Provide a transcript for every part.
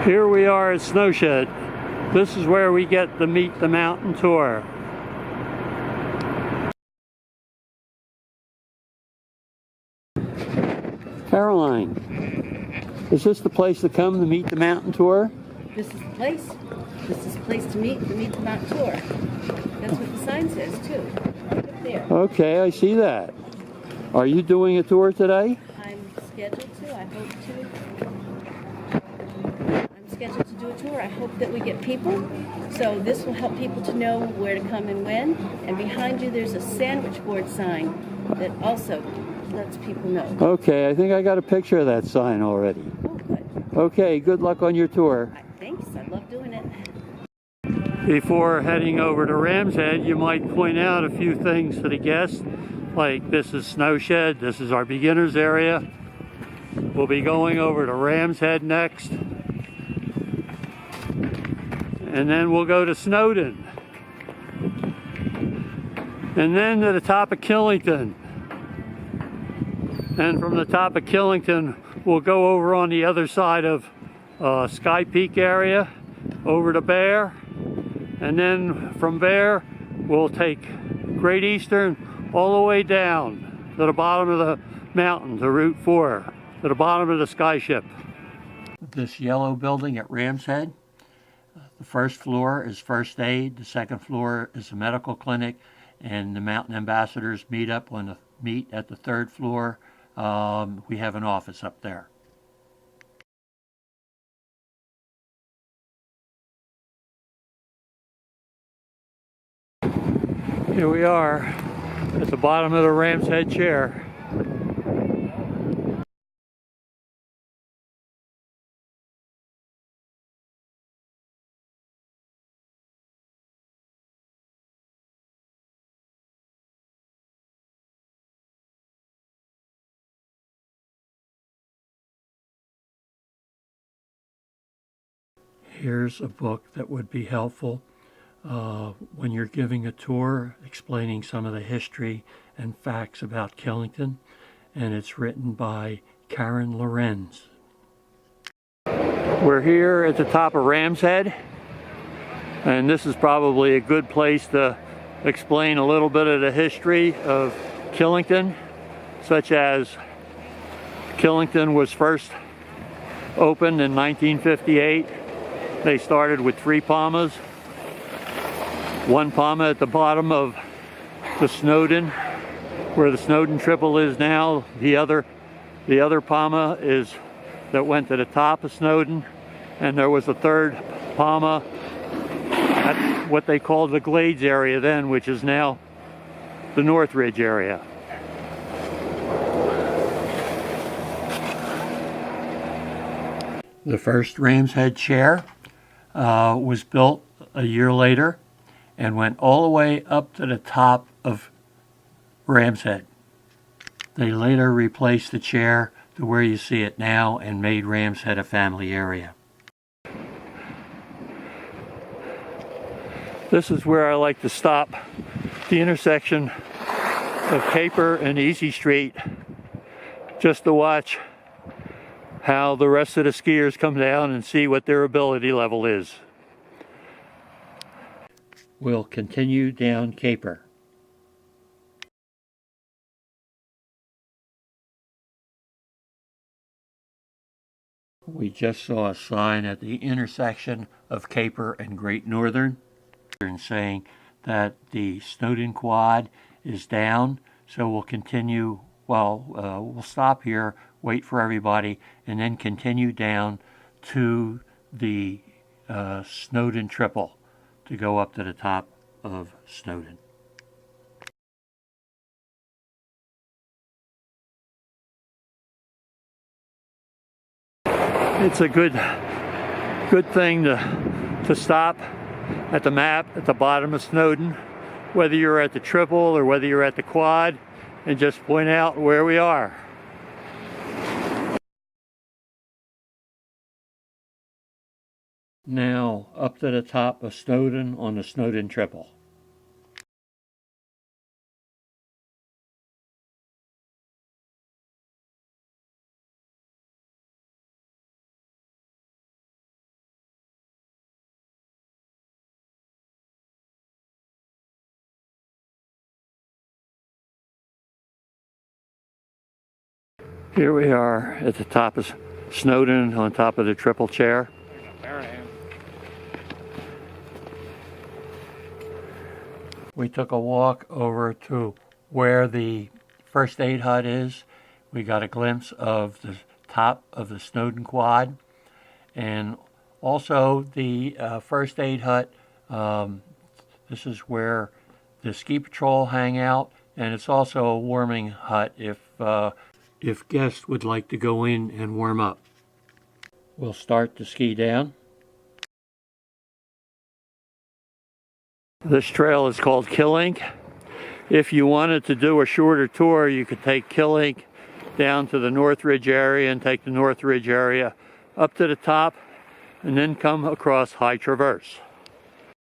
Here we are at Snowshed. This is where we get the Meet the Mountain tour. Caroline, is this the place to come to Meet the Mountain tour? This is the place. This is the place to meet the Mountain tour. That's what the sign says too. Right up there. Okay, I see that. Are you doing a tour today? I'm scheduled to. I hope to. I'm scheduled to do a tour. I hope that we get people. So this will help people to know where to come and when. And behind you there's a sandwich board sign that also lets people know. Okay, I think I got a picture of that sign already. Oh, good. Okay, good luck on your tour. Thanks. I love doing it. Before heading over to Ram's Head, you might point out a few things to the guests, like this is Snowshed, this is our beginners area. We'll be going over to Ram's Head next. And then we'll go to Snowden. And then to the top of Killington. And from the top of Killington, we'll go over on the other side of Sky Peak area, over to Bear. And then from Bear, we'll take Great Eastern all the way down to the bottom of the mountain, to Route 4, to the bottom of the Skyship. This yellow building at Ram's Head, the first floor is first aid, the second floor is the medical clinic, and the mountain ambassadors meet at the third floor. We have an office up there. Here we are at the bottom of the Ram's Head chair. Here's a book that would be helpful when you're giving a tour, explaining some of the history and facts about Killington, and it's written by Karen Lorenz. We're here at the top of Ram's Head, and this is probably a good place to explain a little bit of the history of Killington, such as Killington was first opened in 1958. They started with 3 palmas. 1 palma at the bottom of the Snowden, where the Snowden triple is now. The other palma is that went to the top of Snowden, and there was a 3rd palma at what they called the Glades area then, which is now the Northridge area. The first Ram's Head chair was built a year later and went all the way up to the top of Ram's Head. They later replaced the chair to where you see it now and made Ram's Head a family area. This is where I like to stop, the intersection of Caper and Easy Street, just to watch how the rest of the skiers come down and see what their ability level is. We'll continue down Caper. We just saw a sign at the intersection of Caper and Great Northern saying that the Snowden quad is down, so we'll continue. We'll stop here, wait for everybody, and then continue down to the Snowden triple to go up to the top of Snowden. It's a good thing to stop at the map at the bottom of Snowden, whether you're at the triple or whether you're at the quad, and just point out where we are. Now up to the top of Snowden on the Snowden triple. Here we are at the top of Snowden on top of the triple chair. We took a walk over to where the first aid hut is. We got a glimpse of the top of the Snowden quad, and also the first aid hut. This is where the ski patrol hang out, and it's also a warming hut if guests would like to go in and warm up. We'll start the ski down. This trail is called Killington. If you wanted to do a shorter tour, you could take Killington down to the Northridge area and take the Northridge area up to the top and then come across High Traverse.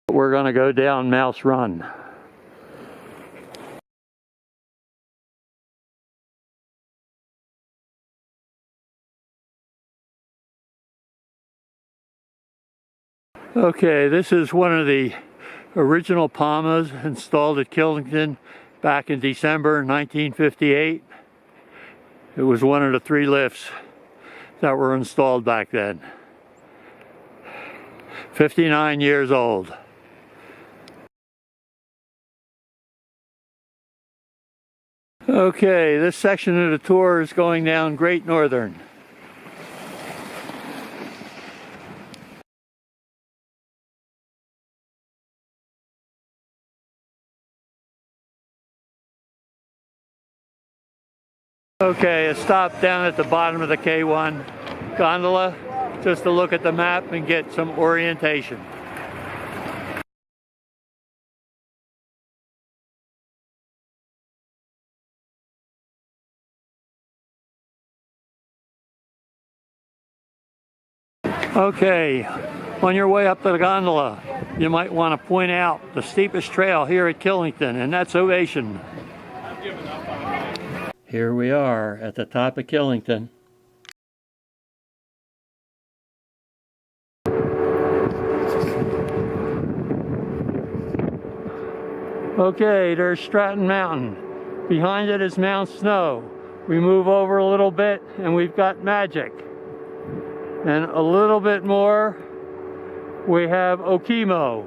We're going to go down Mouse Run. Okay, this is one of the original Palmas installed at Killington back in December 1958. It was one of the 3 lifts that were installed back then. 59 years old. Okay, this section of the tour is going down Great Northern. Okay, a stop down at the bottom of the K1 gondola just to look at the map and get some orientation. Okay, on your way up to the gondola, you might want to point out the steepest trail here at Killington, and that's Ovation. Here we are at the top of Killington. Okay, there's Stratton Mountain. Behind it is Mount Snow. We move over a little bit and we've got Magic. And a little bit more, we have Okemo.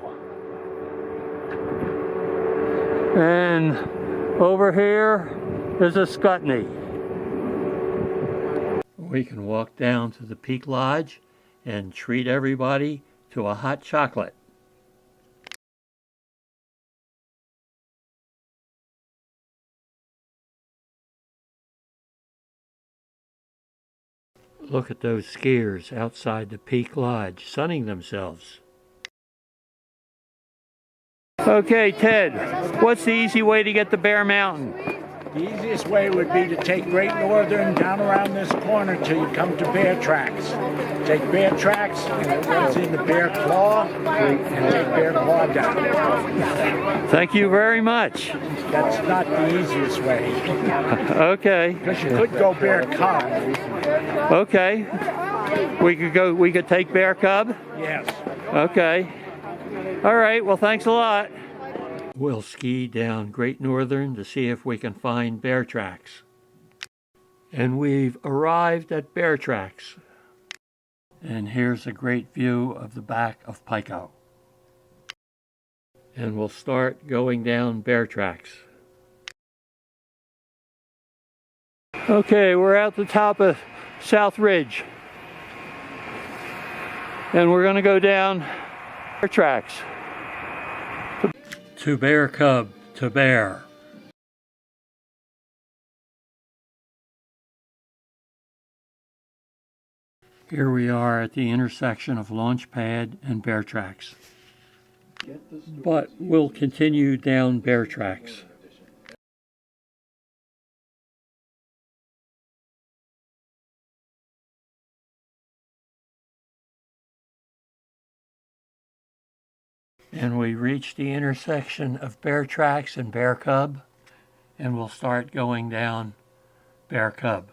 And over here is a Scutney. We can walk down to the Peak Lodge and treat everybody to a hot chocolate. Look at those skiers outside the Peak Lodge sunning themselves. Okay, Ted, what's the easy way to get to Bear Mountain? The easiest way would be to take Great Northern down around this corner till you come to Bear Tracks. Take Bear Tracks and it runs into Bear Claw and take Bear Claw down. Thank you very much. That's not the easiest way. Okay. Because you could go Bear Cub. Okay. We could take Bear Cub? Yes. Okay. All right, well thanks a lot. We'll ski down Great Northern to see if we can find bear tracks. And we've arrived at Bear Tracks. And here's a great view of the back of Pico. And we'll start going down Bear Tracks. Okay, we're at the top of South Ridge. And we're going to go down Bear Tracks. To Bear Cub, to Bear. Here we are at the intersection of Launchpad and Bear Tracks. But we'll continue down Bear Tracks. And we reach the intersection of Bear Tracks and Bear Cub, and we'll start going down Bear Cub.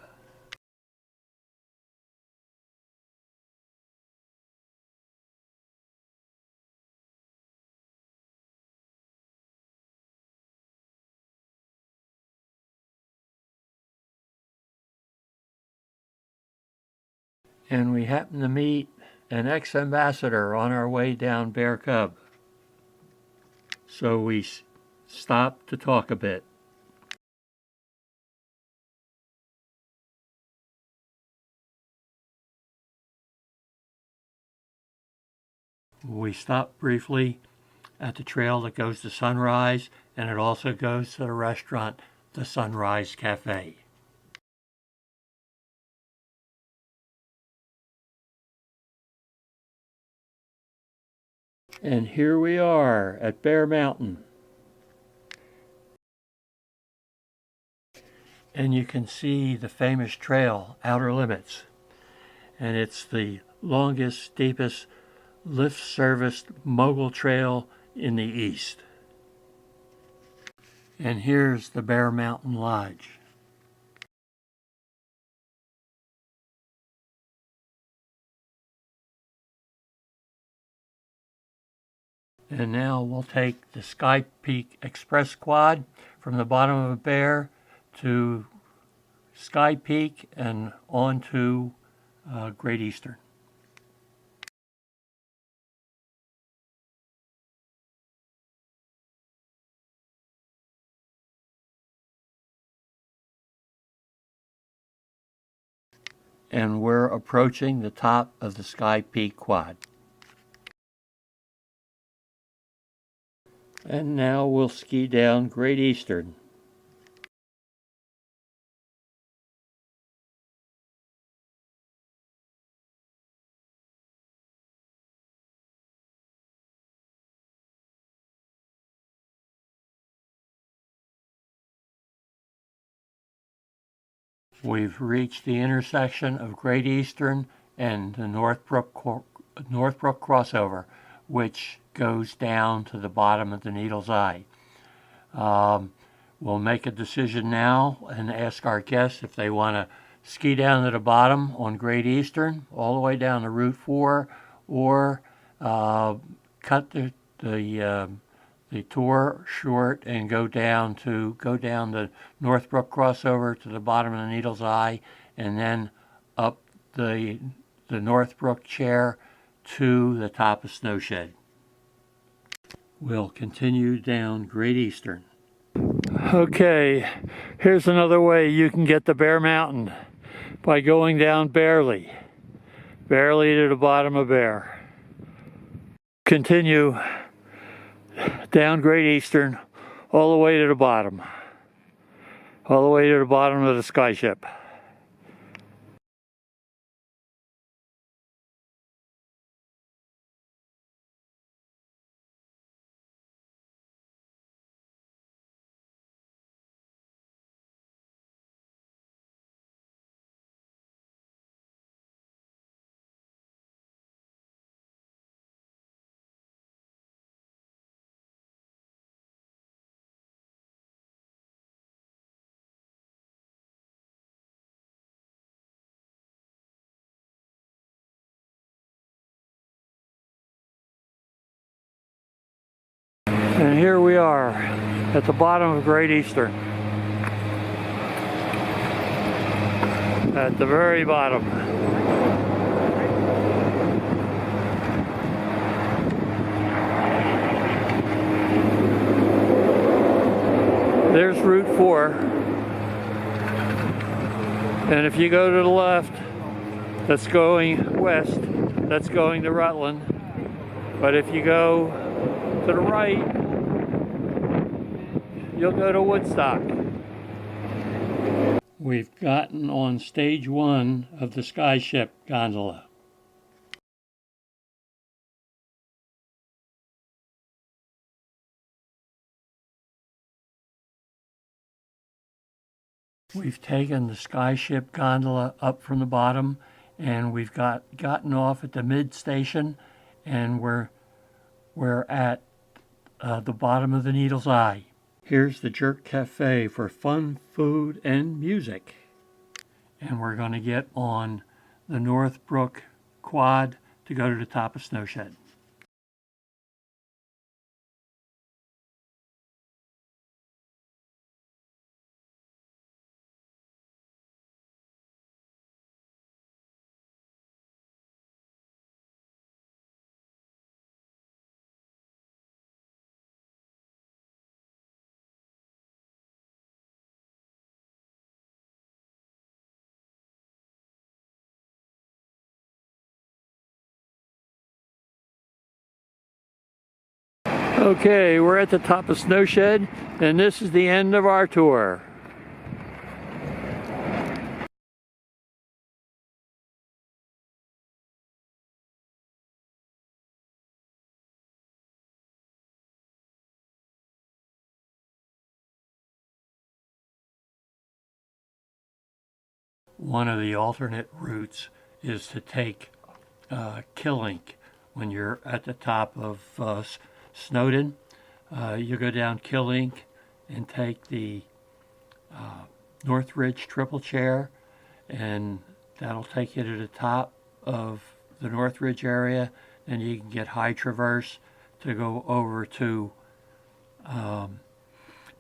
and we happened to meet an ex-ambassador on our way down Bear Cub. So we stopped to talk a bit. We stopped briefly at the trail that goes to Sunrise, and it also goes to the restaurant, the Sunrise Cafe. And here we are at Bear Mountain. And you can see the famous trail, Outer Limits. And it's the longest, steepest, lift-serviced mogul trail in the East. And here's the Bear Mountain Lodge. And now we'll take the Sky Peak Express Quad from the bottom of Bear to Sky Peak and on to Great Eastern. And we're approaching the top of the Sky Peak Quad. And now we'll ski down Great Eastern. We've reached the intersection of Great Eastern and the Northbrook crossover, which goes down to the bottom of the Needle's Eye. We'll make a decision now and ask our guests if they want to ski down to the bottom on Great Eastern, all the way down to Route 4, or cut the tour short and go down the Northbrook crossover to the bottom of the Needle's Eye, and then up the Northbrook chair to the top of Snowshed. We'll continue down Great Eastern. Okay, here's another way you can get to Bear Mountain, by going down barely to the bottom of Bear. Continue down Great Eastern all the way to the bottom. All the way to the bottom of the Skyship. And here we are at the bottom of Great Eastern. At the very bottom. There's Route 4. And if you go to the left, that's going west, that's going to Rutland. But if you go to the right, you'll go to Woodstock. We've gotten on stage 1 of the Skyship gondola. We've taken the Skyship gondola up from the bottom, and we've gotten off at the mid station, and we're at the bottom of the Needle's Eye. Here's the Jerk Cafe for fun, food, and music. And we're going to get on the Northbrook quad to go to the top of Snowshed. Okay, we're at the top of Snowshed, and this is the end of our tour. One of the alternate routes is to take Killington when you're at the top of Snowden. You go down Killington and take the Northridge triple chair, and that'll take you to the top of the Northridge area. Then you can get High Traverse to go over to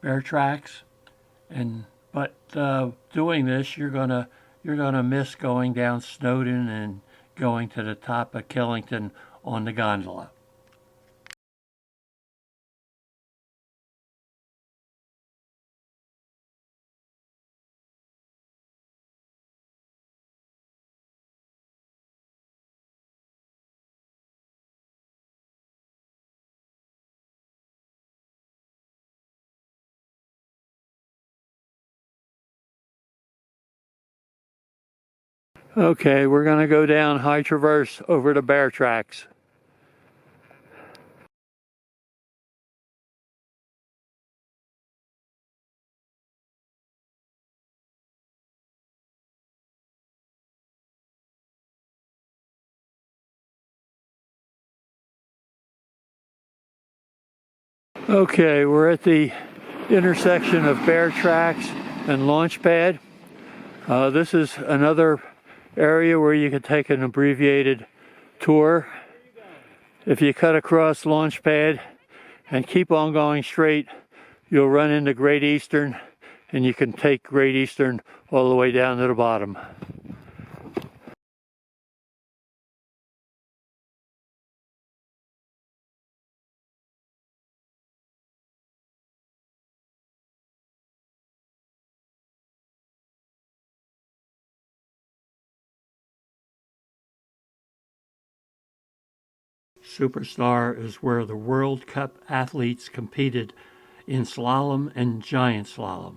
Bear Tracks. But doing this, you're gonna miss going down Snowden and going to the top of Killington on the gondola. Okay, we're going to go down High Traverse over to Bear Tracks. Okay, we're at the intersection of Bear Tracks and Launchpad. This is another area where you could take an abbreviated tour. If you cut across Launchpad and keep on going straight, you'll run into Great Eastern, and you can take Great Eastern all the way down to the bottom. Superstar is where the World Cup athletes competed in slalom and giant slalom.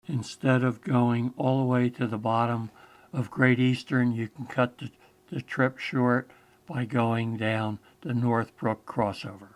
Instead of going all the way to the bottom of Great Eastern, you can cut the trip short by going down the Northbrook crossover.